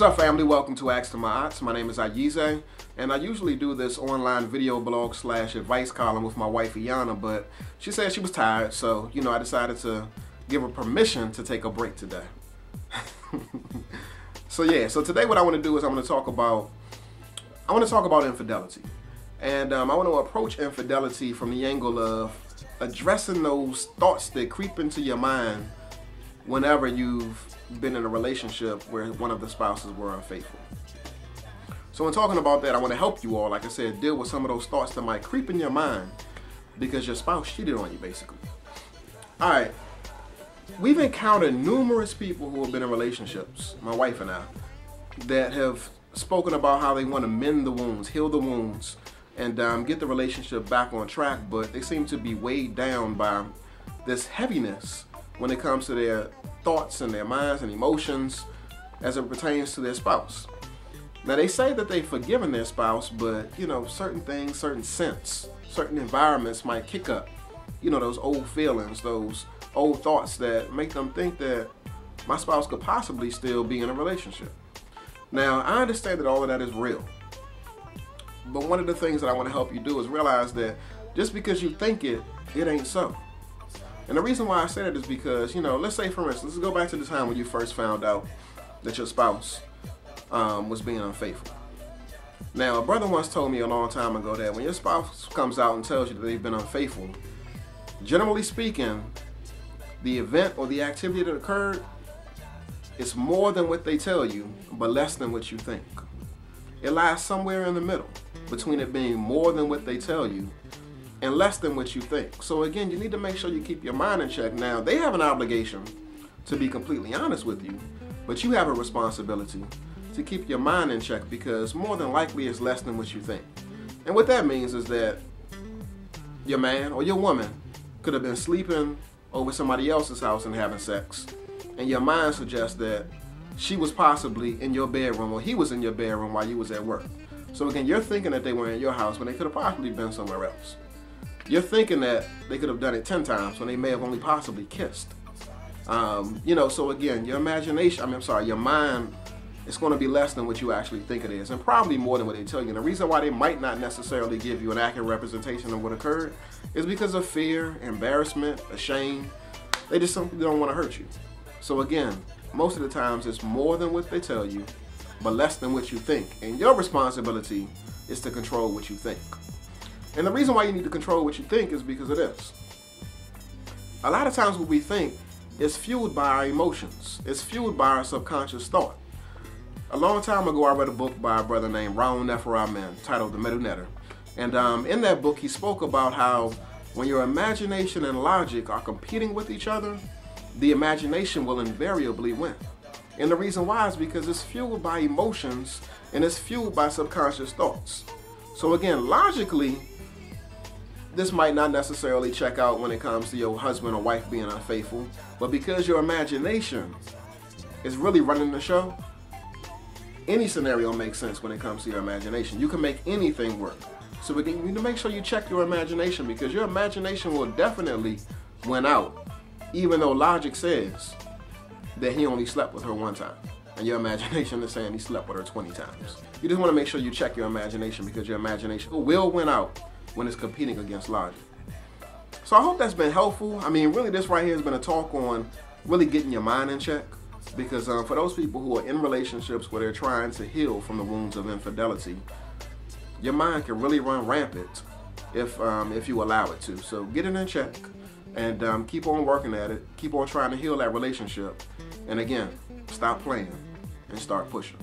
What's up, family? Welcome to Ask to Maat. My name is Ayize, and I usually do this online video blog / advice column with my wife Aiyana, but she said she was tired, so I decided to give her permission to take a break today. So today what I want to do is I want to talk about infidelity, and I want to approach infidelity from the angle of addressing those thoughts that creep into your mind whenever you've been in a relationship where one of the spouses were unfaithful. So in talking about that, I want to help you all, like I said, deal with some of those thoughts that might creep in your mind because your spouse cheated on you, basically. Alright, we've encountered numerous people who have been in relationships, my wife and I, that have spoken about how they want to mend the wounds, heal the wounds, and get the relationship back on track, but they seem to be weighed down by this heaviness when it comes to their thoughts and their minds and emotions as it pertains to their spouse. Now, they say that they've forgiven their spouse, but certain things, certain scents, certain environments might kick up, those old feelings, those old thoughts that make them think that my spouse could possibly still be in a relationship. Now, I understand that all of that is real, but one of the things that I want to help you do is realize that just because you think it, it ain't so. And the reason why I say that is because, let's say, for instance, let's go back to the time when you first found out that your spouse was being unfaithful. Now, a brother once told me a long time ago that when your spouse comes out and tells you that they've been unfaithful, generally speaking, the event or the activity that occurred is more than what they tell you, but less than what you think. It lies somewhere in the middle between it being more than what they tell you and less than what you think. So again, you need to make sure you keep your mind in check. Now, they have an obligation to be completely honest with you, but you have a responsibility to keep your mind in check because more than likely it's less than what you think. And what that means is that your man or your woman could have been sleeping over somebody else's house and having sex, and your mind suggests that she was possibly in your bedroom or he was in your bedroom while you was at work. So again, you're thinking that they were in your house when they could have possibly been somewhere else. You're thinking that they could have done it 10 times when they may have only possibly kissed. So again, your mind is going to be less than what you actually think it is, and probably more than what they tell you. And the reason why they might not necessarily give you an accurate representation of what occurred is because of fear, embarrassment, shame. They just simply don't want to hurt you. So again, most of the times it's more than what they tell you, but less than what you think. And your responsibility is to control what you think. And the reason why you need to control what you think is because of this. A lot of times what we think is fueled by our emotions. It's fueled by our subconscious thought. A long time ago, I read a book by a brother named titled The Middle Netter. And in that book, he spoke about how when your imagination and logic are competing with each other, the imagination will invariably win. And the reason why is because it's fueled by emotions and it's fueled by subconscious thoughts. So again, logically, this might not necessarily check out when it comes to your husband or wife being unfaithful, but because your imagination is really running the show, any scenario makes sense when it comes to your imagination. You can make anything work. So again, you need to make sure you check your imagination because your imagination will definitely win out, even though logic says that he only slept with her one time. And your imagination is saying he slept with her 20 times. You just want to make sure you check your imagination because your imagination will win out when it's competing against logic. So I hope that's been helpful. I mean, really this right here has been a talk on really getting your mind in check because for those people who are in relationships where they're trying to heal from the wounds of infidelity, your mind can really run rampant if you allow it to. So get it in check and keep on working at it. Keep on trying to heal that relationship. And again, stop playing and start pushing.